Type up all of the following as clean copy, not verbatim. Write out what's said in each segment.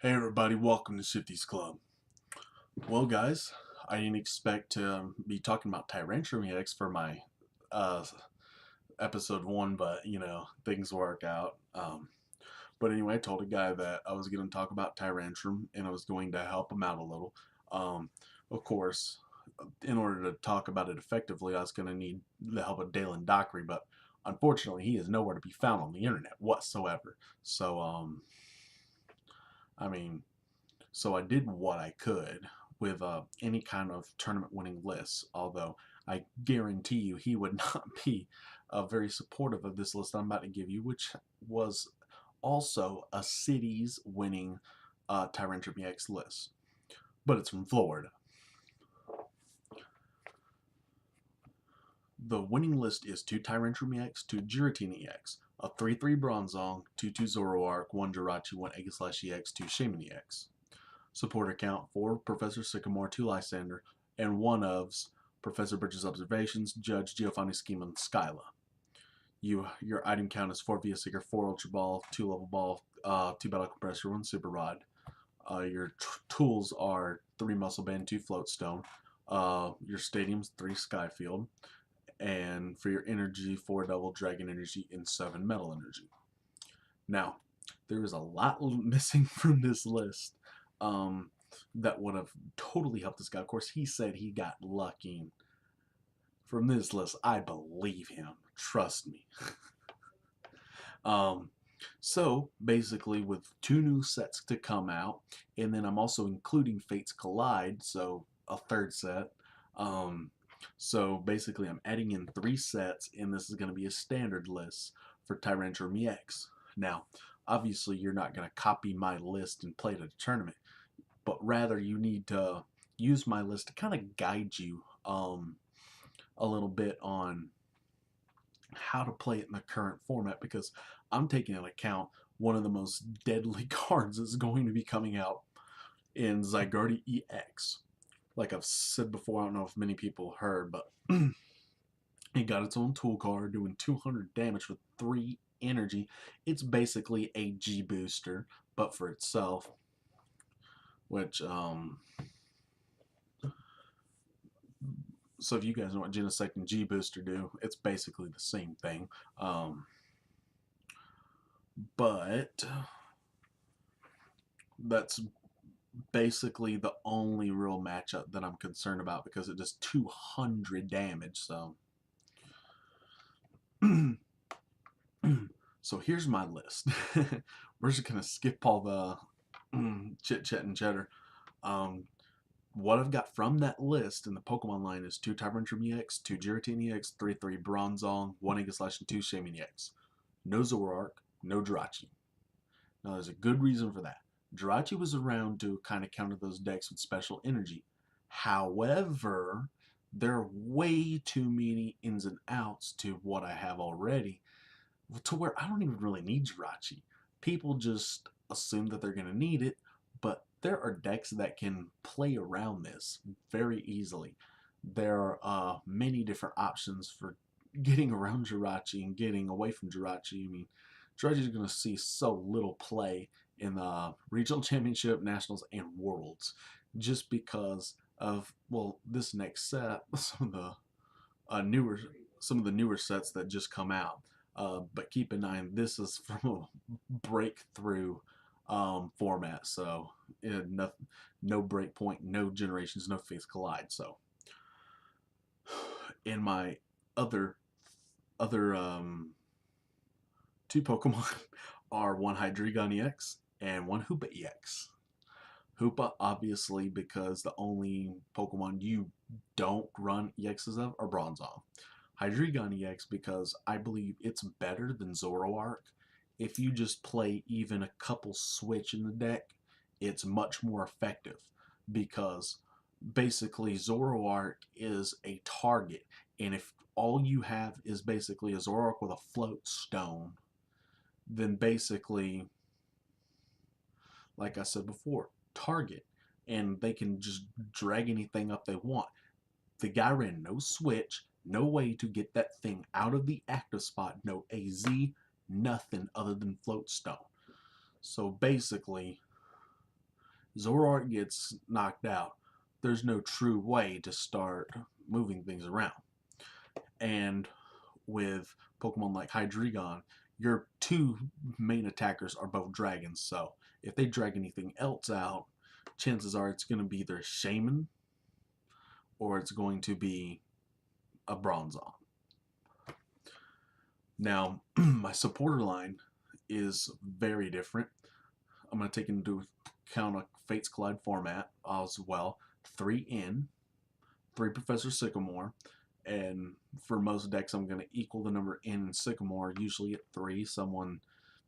Hey everybody, welcome to Shifty's Club. Well guys, I didn't expect to be talking about Tyrantrum-EX for my uh, episode 1, but things work out. But anyway, I told a guy that I was going to talk about Tyrantrum and I was going to help him out a little. Um, of course, in order to talk about it effectively, I was going to need the help of Dalen Dockery, but unfortunately he is nowhere to be found on the internet whatsoever. So, I mean, So I did what I could with any kind of tournament winning list, although I guarantee you he would not be very supportive of this list I'm about to give you, which was also a city's winning Tyrantrum-EX list. But it's from Florida. The winning list is 2 Tyrantrum-EX, 2 giratina-ex, a 3-3 Bronzong, 2-2 Zoroark, 1 Jirachi, 1 Aegislash-EX, 2 Shaman-EX. Supporter count 4 Professor Sycamore, 2 Lysander, and 1 of Professor Bridges' Observations, Judge Giovanni Schema, and Skyla. Your item count is 4 Via Seeker, 4 Ultra Ball, 2 Level Ball, 2 Battle Compressor, 1 Super Rod. Your tools are 3 Muscle Band, 2 Float Stone. Your stadium's 3 Skyfield. And for your energy, 4 Double Dragon Energy and 7 Metal Energy. Now, there is a lot missing from this list. That would have totally helped this guy. Of course, he said he got lucky from this list. I believe him. Trust me. So basically, with 2 new sets to come out, and then I'm also including Fates Collide, so a 3rd set. So basically, I'm adding in 3 sets, and this is going to be a standard list for Tyrantrum-EX. Now, obviously, you're not going to copy my list and play it at a tournament, but rather you need to use my list to kind of guide you a little bit on how to play it in the current format, because I'm taking into account one of the most deadly cards is going to be coming out in Zygarde-EX. Like I've said before, I don't know if many people heard, but it got its own tool card doing 200 damage with 3 energy. It's basically a G booster, but for itself, which so if you guys know what Genesect and G Booster do, it's basically the same thing. But that's basically the only real matchup that I'm concerned about, because it does 200 damage. So, so here's my list. We're just gonna skip all the chit chat and cheddar. What I've got from that list in the Pokemon line is 2 Tyrantrum-EX, 2 giratina-ex, 3-3 Bronzong, 1 Aegislash, and 2 Shaman-EX. No Zoroark, no Jirachi. Now there's a good reason for that. Jirachi was around to kind of counter those decks with special energy. However, there are way too many ins and outs to what I have already, to where I don't even really need Jirachi. People just assume that they're going to need it, but there are decks that can play around this very easily. There are many different options for getting around Jirachi and getting away from Jirachi. I mean, Jirachi is going to see so little play in the regional championship, nationals, and worlds, just because of, well, this next set, some of the newer sets that just come out. But keep in mind, this is from a breakthrough format, so no breakpoint, no generations, no Fates Collide. So in my other 2 Pokemon are 1 Hydreigon-EX and 1 Hoopa-EX. Hoopa, obviously, because the only Pokemon you don't run EXs of are Bronzong. Hydreigon-EX because I believe it's better than Zoroark. If you just play even a couple switch in the deck, it's much more effective, because basically Zoroark is a target, and if all you have is basically a Zoroark with a float stone, then basically, like I said before, target, and they can just drag anything up they want. The guy ran no switch, no way to get that thing out of the active spot, no AZ, nothing other than float stone. So basically, Zoroark gets knocked out, there's no true way to start moving things around. And with Pokemon like Hydreigon, your two main attackers are both dragons, so if they drag anything else out, chances are it's going to be either Shaman or it's going to be a Bronzong. Now, my supporter line is very different. I'm going to take into account a Fates Collide format as well. 3 in, 3 Professor Sycamore, and for most decks I'm going to equal the number in Sycamore, usually at 3.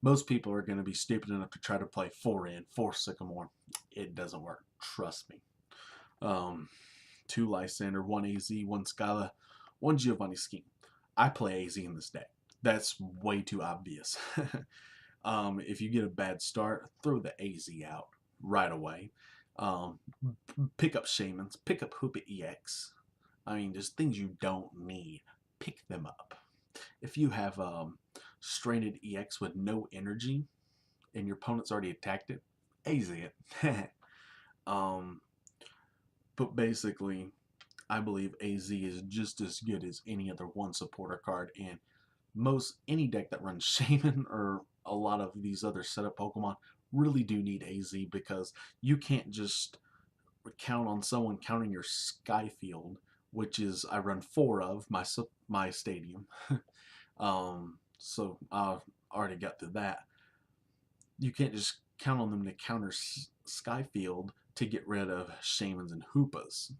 Most people are going to be stupid enough to try to play 4 in, 4 Sycamore. It doesn't work, trust me. 2 Lysander, 1 AZ, 1 Skyla, 1 Giovanni Scheme. I play AZ in this deck. That's way too obvious. If you get a bad start, throw the AZ out right away. Pick up Shamans, pick up Hoopa-EX. I mean, just things you don't need. Pick them up. If you have Stranded EX with no energy and your opponent's already attacked it, AZ it. But basically, I believe AZ is just as good as any other one supporter card, and any deck that runs Shaman or a lot of these other setup Pokemon really do need AZ, because you can't just count on someone counting your Sky Field, which is I run 4 of my stadium. So I've already got to that. You can't just count on them to counter Sky Field to get rid of Shamans and Hoopas.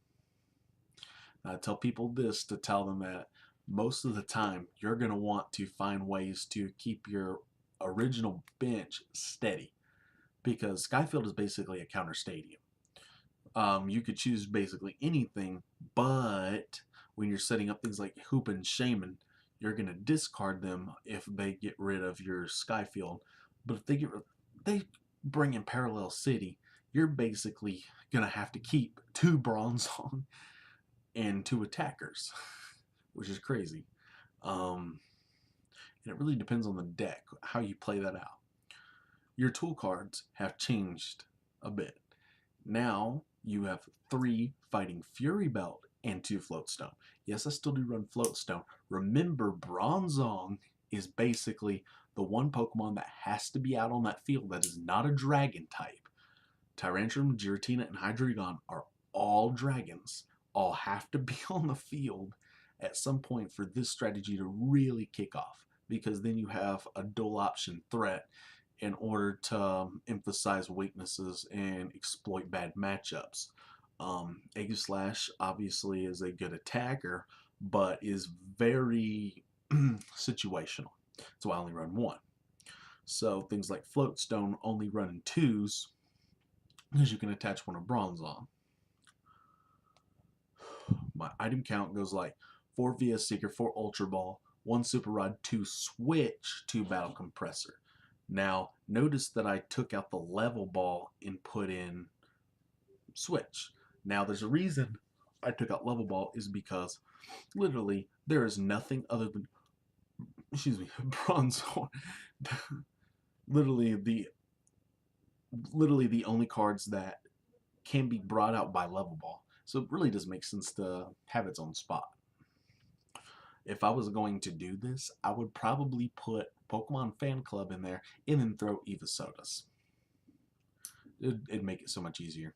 I tell people this to tell them that most of the time you're going to want to find ways to keep your original bench steady, because Skyfield is basically a counter stadium. You could choose basically anything, but when you're setting up things like Hoop and Shaman, you're going to discard them if they get rid of your Skyfield. But if they bring in Parallel City, you're basically going to have to keep 2 Bronzong and 2 attackers, which is crazy. And it really depends on the deck, how you play that out. Your tool cards have changed a bit. Now you have 3 Fighting Fury Belt and 2 Floatstone. Yes, I still do run Floatstone. Remember, Bronzong is basically the one Pokemon that has to be out on that field that is not a dragon type. Tyrantrum, Giratina, and Hydreigon are all dragons. All have to be on the field at some point for this strategy to really kick off, because then you have a dual option threat in order to emphasize weaknesses and exploit bad matchups. Aegislash obviously is a good attacker, but is very situational. So I only run 1. So things like Floatstone only run in 2s, because you can attach 1 of Bronzong. My item count goes like 4 VS Seeker, 4 Ultra Ball, 1 Super Rod, 2 Switch, 2 Battle Compressor. Now, notice that I took out the level ball and put in Switch. Now, there's a reason I took out level ball, is because literally there is nothing other than, Bronzor. literally the only cards that can be brought out by level ball. So it really doesn't make sense to have its own spot. If I was going to do this, I would probably put Pokemon Fan Club in there and then throw Evosodas. It'd make it so much easier.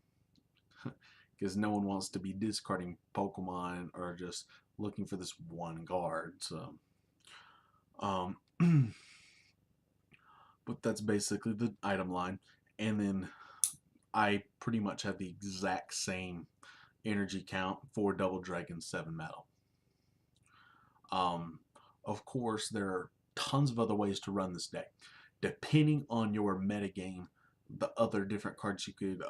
Because no one wants to be discarding Pokemon or just looking for this one guard. So, but that's basically the item line. And then I pretty much have the exact same energy count for Double Dragon 7 Metal. Of course, there are tons of other ways to run this deck. Depending on your metagame, the other different cards you could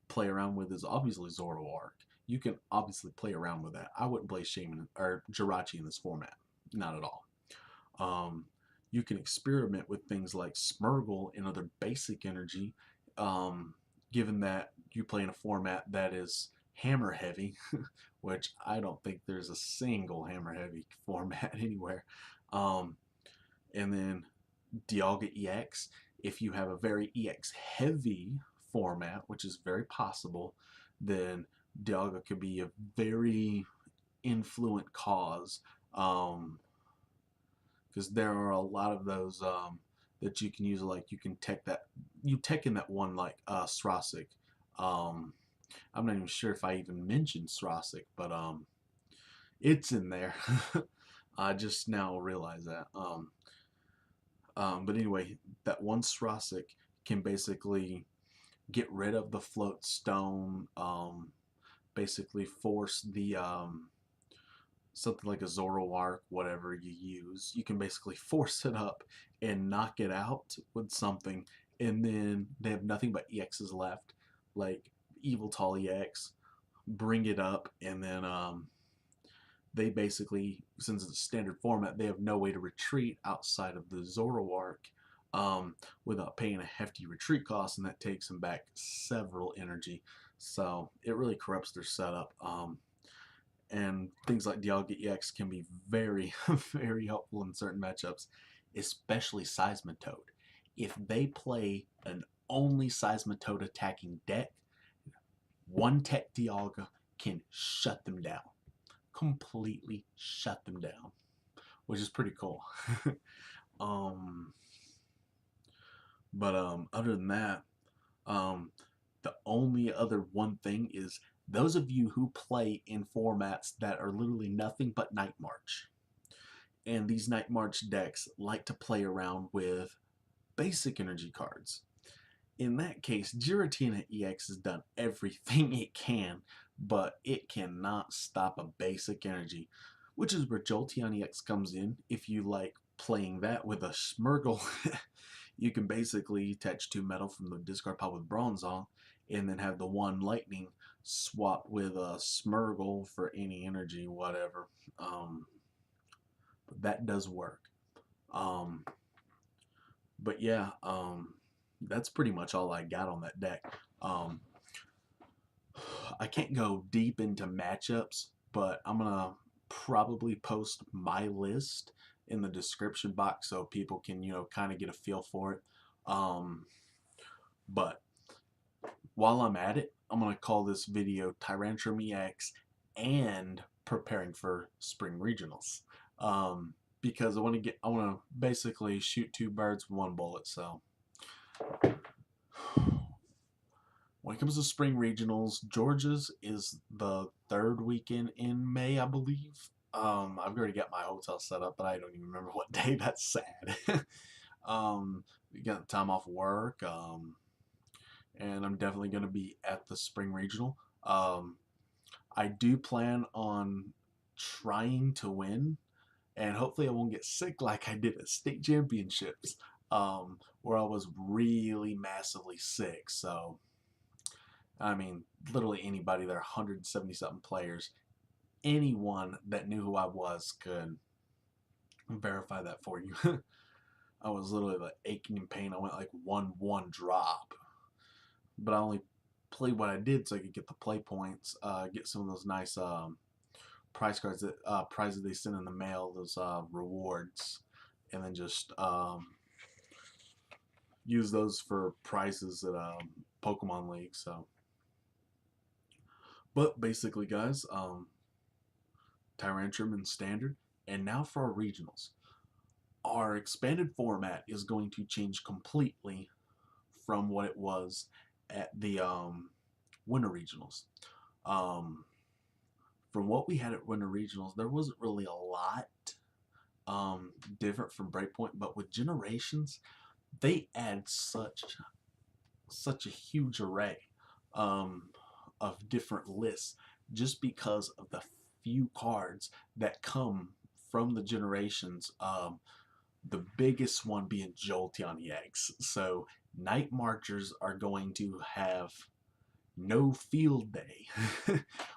play around with is obviously Zoroark. You can obviously play around with that. I wouldn't play Shaman or Jirachi in this format. Not at all. You can experiment with things like Smeargle and other basic energy, given that you play in a format that is hammer heavy, which I don't think there's a single hammer heavy format anywhere. And then Dialga-EX. If you have a very EX heavy format, which is very possible, then Dialga could be a very influent cause. Because there are a lot of those that you can use. Like you can tech in that one like Srasic. Um, I'm not even sure if I even mentioned Srasic, but it's in there. I just now realize that. But anyway, that one Srasic can basically get rid of the float stone. Basically force the something like a Zoroark, whatever you use, you can basically force it up and knock it out with something, and then they have nothing but EXs left, like Tall-EX, bring it up, and then they basically, since it's a standard format, they have no way to retreat outside of the Zoroark without paying a hefty retreat cost, and that takes them back several energy. So it really corrupts their setup. And things like Dialga-EX can be very, very helpful in certain matchups, especially Seismitoad. If they play an only Seismitoad attacking deck, one Tech Dialga can shut them down. Completely shut them down, which is pretty cool. um, but other than that, the only other one thing is those of you who play in formats that are literally nothing but Night March. And these Night March decks like to play around with basic energy cards. In that case, Giratina-EX has done everything it can, but it cannot stop a basic energy, which is where Jolteon-EX comes in. If you like playing that with a Smeargle, you can basically attach 2 metal from the discard pile with Bronzong, and then have the 1 lightning swap with a Smeargle for any energy, whatever. That does work. But yeah, that's pretty much all I got on that deck. I can't go deep into matchups, but I'm gonna probably post my list in the description box so people can, kind of get a feel for it. But while I'm at it, I'm gonna call this video Tyrantrum-EX and preparing for spring regionals. Because I want to basically shoot 2 birds with 1 bullet. So when it comes to spring regionals, Georgia's is the 3rd weekend in May, I believe. I've already got my hotel set up, but I don't even remember what day. That's sad. We got time off work, and I'm definitely going to be at the spring regional. I do plan on trying to win, and hopefully I won't get sick like I did at state championships, where I was really massively sick. So, I mean, literally anybody there, 170 something players, anyone that knew who I was could verify that for you. I was literally like aching in pain. I went like 1-1 drop, but I only played what I did so I could get the play points, get some of those nice prize cards that prizes they send in the mail, those rewards, and then just use those for prizes at Pokemon League. So, but basically, guys, Tyrantrum and Standard, and now for our regionals. Our expanded format is going to change completely from what it was at the Winter Regionals. From what we had at Winter Regionals, there wasn't really a lot different from Breakpoint, but with Generations, they add such a huge array of different lists just because of the few cards that come from the Generations. The biggest one being Jolteon-EX. So Night Marchers are going to have no field day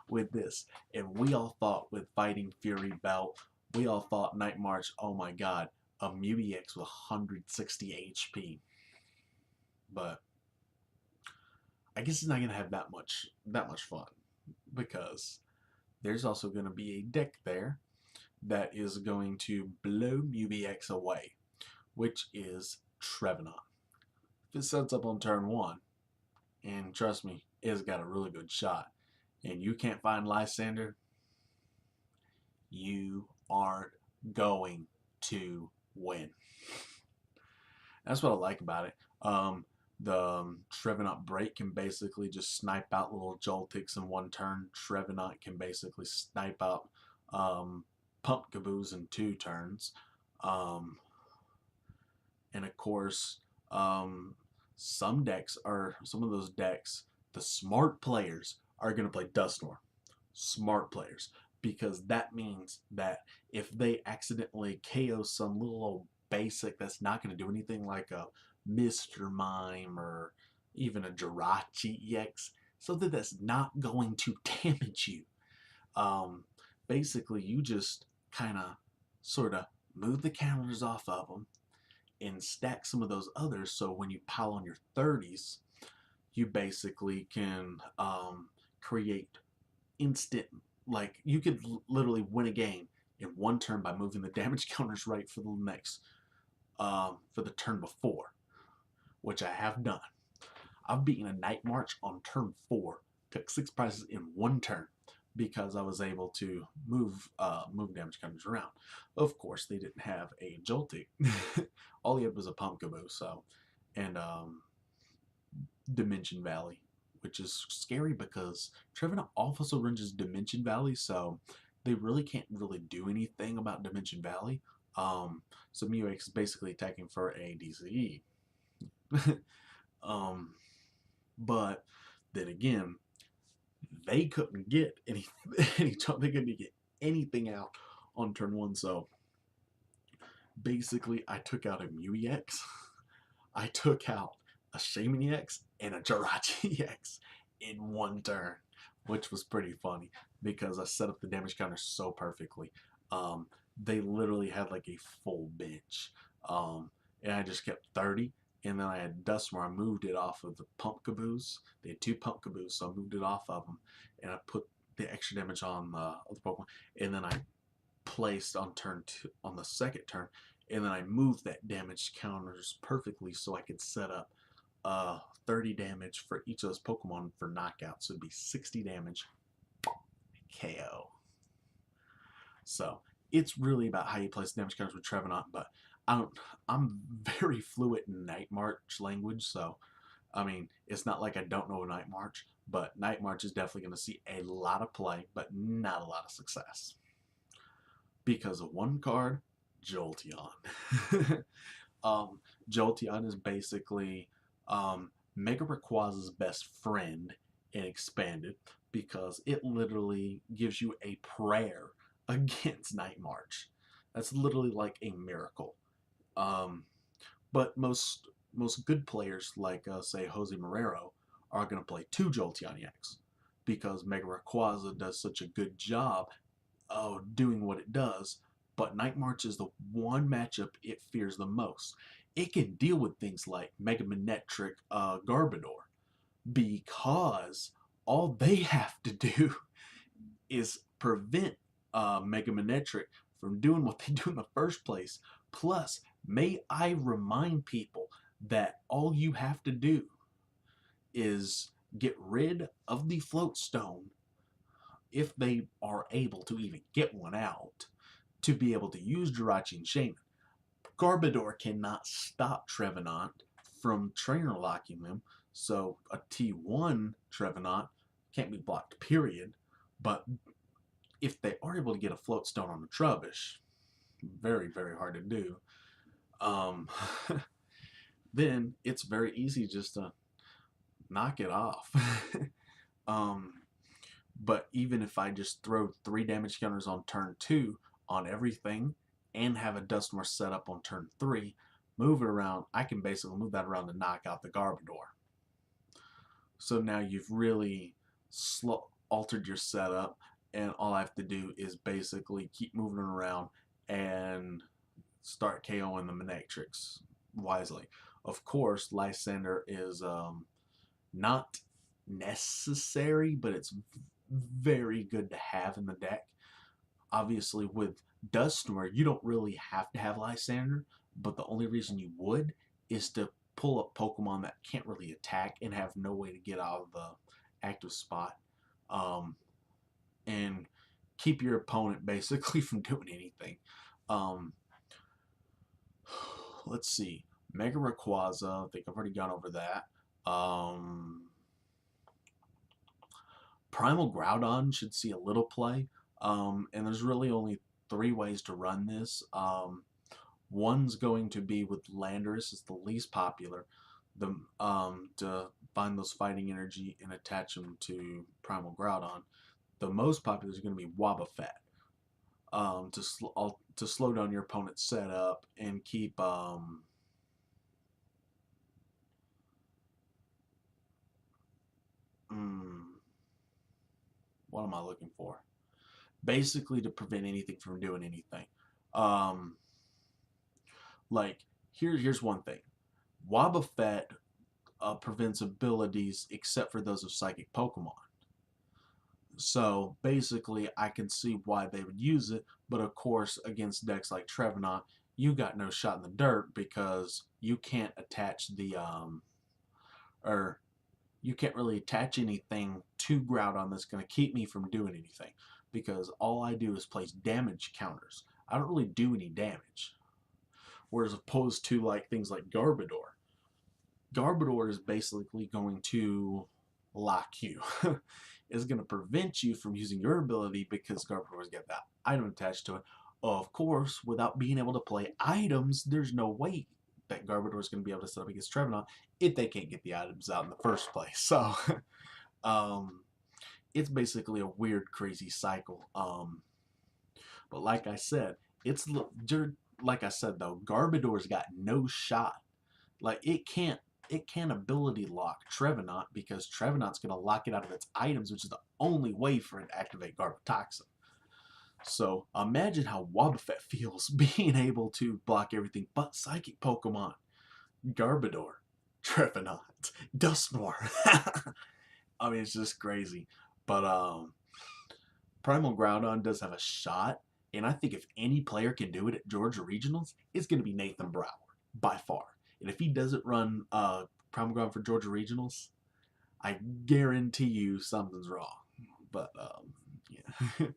with this. And we all thought with Fighting Fury Belt, we all thought Night March, oh my god, a Mew-EX with 160 HP. But I guess it's not going to have that much fun, because there's also going to be a deck there that is going to blow Mew-EX away, which is Trevenant. If it sets up on turn 1, and trust me, it's got a really good shot, and you can't find Lysander, you aren't going to win. That's what I like about it. The Trevenant Break can basically just snipe out little Joltics in one turn. Trevenant can basically snipe out Pump Caboose in 2 turns. And of course, some of those decks, the smart players are going to play Dusknoir. Smart players. Because that means that if they accidentally KO some little old basic that's not going to do anything, like a Mr. Mime or even a giratina-ex, something that's not going to damage you, basically you just kind of sort of move the counters off of them and stack some of those others, so when you pile on your 30s, you basically can create instant, like you could literally win a game in 1 turn by moving the damage counters right for the next for the turn before, which I have done. I've beaten a Night March on turn 4, took 6 prizes in 1 turn because I was able to move damage counters around. Of course, they didn't have a Joltik. All he had was a Pump Caboose, and Dimension Valley, which is scary because Trevenant also runs Dimension Valley, so they really can't really do anything about Dimension Valley. So Mu-X is basically attacking for a DCE. But then again, they couldn't get they couldn't get anything out on turn 1, so basically I took out a Mu-X, I took out a Shaman-EX, and a Jirachi-EX in 1 turn, which was pretty funny because I set up the damage counter so perfectly. They literally had like a full bench, and I just kept 30. And then I had Dusknoir. I moved it off of the Pump Caboose. They had 2 Pump Caboose, so I moved it off of them, and I put the extra damage on the other Pokemon. And then I placed on turn 2, on the 2nd turn, and then I moved that damage counters perfectly so I could set up 30 damage for each of those Pokemon for knockout. So it'd be 60 damage, KO. So it's really about how you place damage counters with Trevenant, but I'm very fluent in Night March language, so I mean, it's not like I don't know Night March, but Night March is definitely going to see a lot of play, but not a lot of success. Because of 1 card, Jolteon. Jolteon is basically Mega Rayquaza's best friend and expanded, because it literally gives you a prayer against Night March. That's literally like a miracle. But most good players, like say Jose Morero, are going to play 2 Jolteon-EX because Mega Rayquaza does such a good job of doing what it does. But Night March is the one matchup it fears the most. It can deal with things like Mega Manectric Garbodor, because all they have to do is prevent Mega Manectric from doing what they do in the first place. Plus, may I remind people that all you have to do is get rid of the Float Stone, if they are able to even get one out, to be able to use Jirachi and Shaman. Garbodor cannot stop Trevenant from trainer locking them, so a T1 Trevenant can't be blocked, period. But if they are able to get a Float Stone on the Trubbish, very, very hard to do, then it's very easy just to knock it off. But even if I just throw 3 damage counters on turn 2 on everything and have a Dusknoir set up on turn 3, move it around, I can basically move that around to knock out the Garbodor. So now you've really altered your setup, and all I have to do is basically keep moving it around and start KOing the Manectrics wisely. Of course, Lysander is not necessary, but it's very good to have in the deck. Obviously, with Dusknoir, you don't really have to have Lysander, but the only reason you would is to pull up Pokemon that can't really attack and have no way to get out of the active spot, um, and keep your opponent basically from doing anything. Um, let's see. Mega Rayquaza, I think I've already gone over that. Primal Groudon should see a little play, and there's really only 3 ways to run this. One's going to be with Landorus, is the least popular, to find those fighting energy and attach them to Primal Groudon. The most popular is going to be Wobbuffet, to slow down your opponent's setup and keep what am I looking for? Basically, to prevent anything from doing anything. Um, like here's one thing: Wobbuffet prevents abilities except for those of Psychic Pokemon. So basically, I can see why they would use it, but of course, against decks like Trevenant, you got no shot in the dirt because you can't attach the or you can't really attach anything to Groudon that's going to keep me from doing anything, because all I do is place damage counters. I don't really do any damage. Whereas opposed to like things like Garbodor, Garbodor is basically going to lock you. It's going to prevent you from using your ability because Garbodor's got that item attached to it. Of course, without being able to play items, there's no way that Garbodor is going to be able to set up against Trevenant if they can't get the items out in the first place. So, um, it's basically a weird, crazy cycle. But like I said, it's like I said though, Garbodor's got no shot. Like it can't ability lock Trevenant because Trevenant's going to lock it out of its items, which is the only way for it to activate Garbotoxin. So imagine how Wobbuffet feels being able to block everything but Psychic Pokemon. Garbodor, Trevenant, Dusknoir. I mean, it's just crazy. But Primal Groudon does have a shot, and I think if any player can do it at Georgia Regionals, it's going to be Nathan Brower, by far. And if he doesn't run Primal Groudon for Georgia Regionals, I guarantee you something's wrong. But, yeah.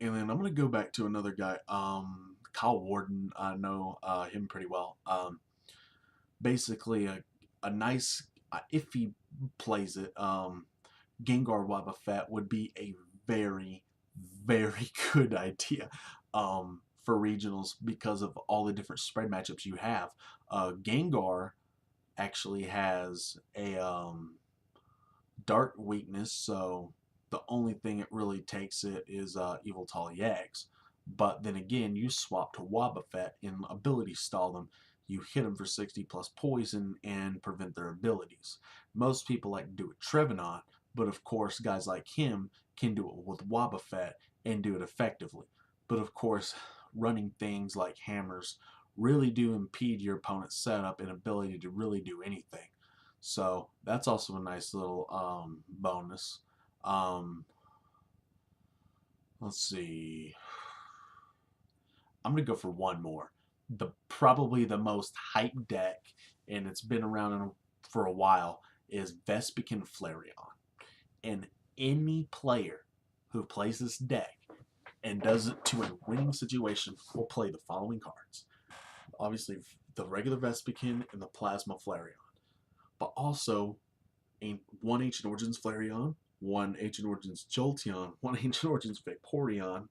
And then I'm going to go back to another guy, Kyle Warden. I know him pretty well. Basically, a nice, if he plays it, Gengar Wobbuffet would be a very, very good idea for regionals because of all the different spread matchups you have. Gengar actually has a Dart weakness, so the only thing it really takes it is Yveltal-EX. But then again, you swap to Wobbuffet and ability stall them. You hit them for 60 plus poison and prevent their abilities. Most people like to do it Trevenant, but of course, guys like him can do it with Wobbuffet and do it effectively. But of course, running things like hammers really do impede your opponent's setup and ability to really do anything. So that's also a nice little bonus. Let's see. I'm gonna go for one more. Probably the most hyped deck, and it's been around for a while, is Vespiquen Flareon. And any player who plays this deck and does it to a winning situation will play the following cards. Obviously, the regular Vespiquen and the Plasma Flareon, but also one Ancient Origins Flareon, one Ancient Origins Jolteon, one Ancient Origins Vaporeon.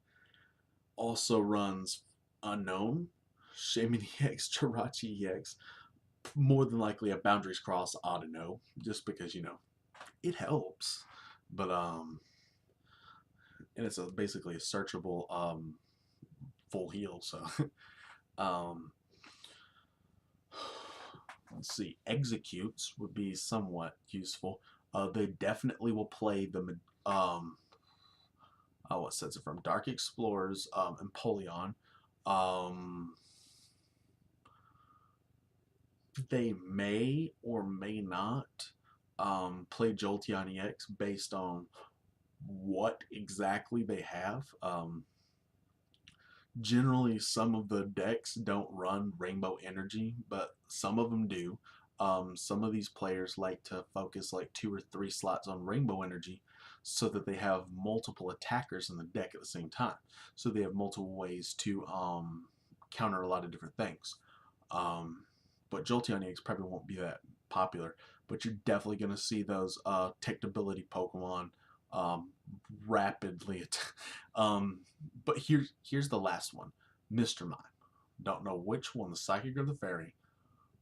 Also runs Unknown, Shaymin-EX, Jirachi-EX, more than likely a Boundaries Cross Audino, just because, it helps. But, and it's basically a searchable full heal, so. Let's see, Executes would be somewhat useful. They definitely will play the what sets it from Dark Explorers and Polion. They may or may not play Jolteon-EX based on what exactly they have. Generally, some of the decks don't run Rainbow Energy, but some of them do. Some of these players like to focus like 2 or 3 slots on Rainbow Energy so that they have multiple attackers in the deck at the same time. So they have multiple ways to counter a lot of different things. Um, but Jolteon-EX probably won't be that popular. But you're definitely going to see those tech ability Pokemon um, rapidly. um, but here's the last one, Mr. Mime. Don't know which one, the Psychic or the Fairy.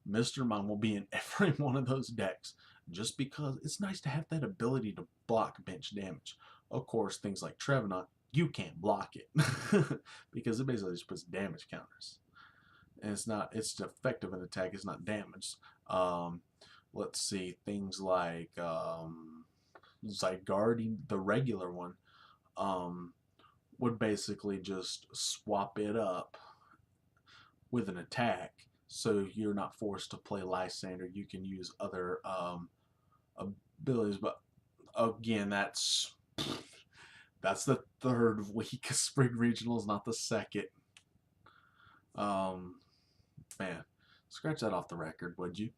Mr. Mime will be in every one of those decks just because it's nice to have that ability to block bench damage. Of course, things like Trevenant, you can't block it because it basically just puts damage counters. And it's effective in attack, it's not damaged. Um, let's see, things like Zygarde, the regular one, um, would basically just swap it up with an attack, so you're not forced to play Lysander. You can use other abilities, but again, that's the third week of spring regionals, not the second. Um, Man, scratch that off the record, would you?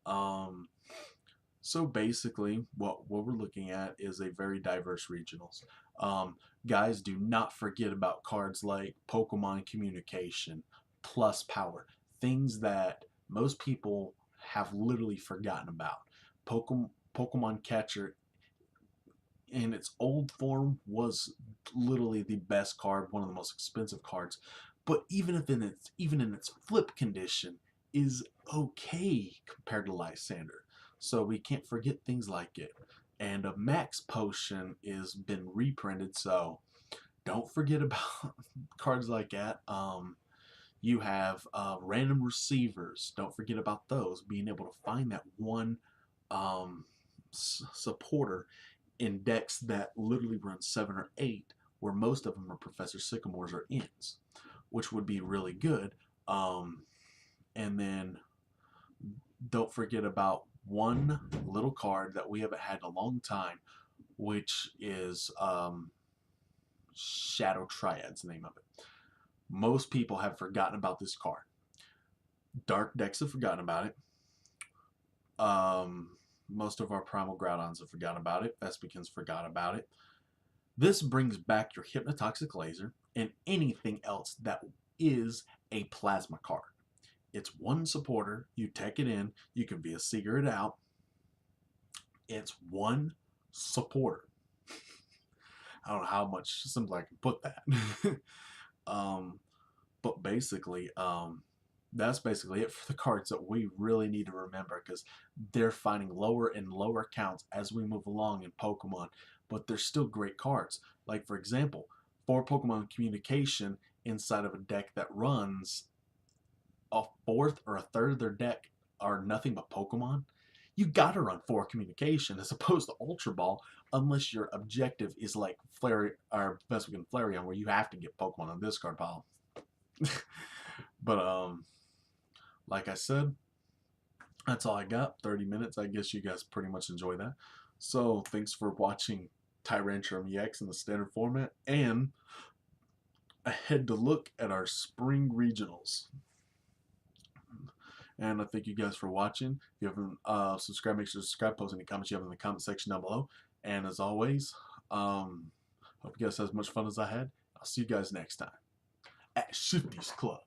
Um, so basically, what we're looking at is a very diverse regionals. Um, Guys, do not forget about cards like Pokemon Communication, Plus Power, things that most people have literally forgotten about. Pokemon Catcher in its old form was literally the best card, one of the most expensive cards. But even in its flip condition, is okay compared to Lysander. So we can't forget things like it. And a Max Potion is been reprinted, so don't forget about cards like that. You have random receivers. Don't forget about those. Being able to find that one supporter in decks that literally run 7 or 8, where most of them are Professor Sycamores or Ints, which would be really good. And then don't forget about one little card that we haven't had in a long time, which is Shadow Triad's the name of it. Most people have forgotten about this card. Dark decks have forgotten about it. Most of our Primal Groudons have forgotten about it. Vespicans forgot about it. This brings back your Hypnotoxic Laser and anything else that is a plasma card. It's one supporter. You take it in. You can VS Seeker it out. It's one supporter. I don't know how much simpler I can put that. But basically, that's basically it for the cards that we really need to remember, because they're finding lower and lower counts as we move along in Pokemon, but they're still great cards. Like, for example, 4 Pokemon Communication inside of a deck that runs a fourth or a third of their deck are nothing but Pokemon. You gotta run 4 Communication as opposed to Ultra Ball, unless your objective is like Flare or Vespiquen Flareon, where you have to get Pokemon on this card pile. But like I said, that's all I got. 30 minutes. I guess you guys pretty much enjoy that. So thanks for watching Tyrantrum-EX in the standard format, and ahead to look at our spring regionals. And I thank you guys for watching. If you haven't subscribed, make sure to subscribe. Post any comments you have in the comment section down below. And as always, hope you guys had as much fun as I had. I'll see you guys next time at Shifty's Club.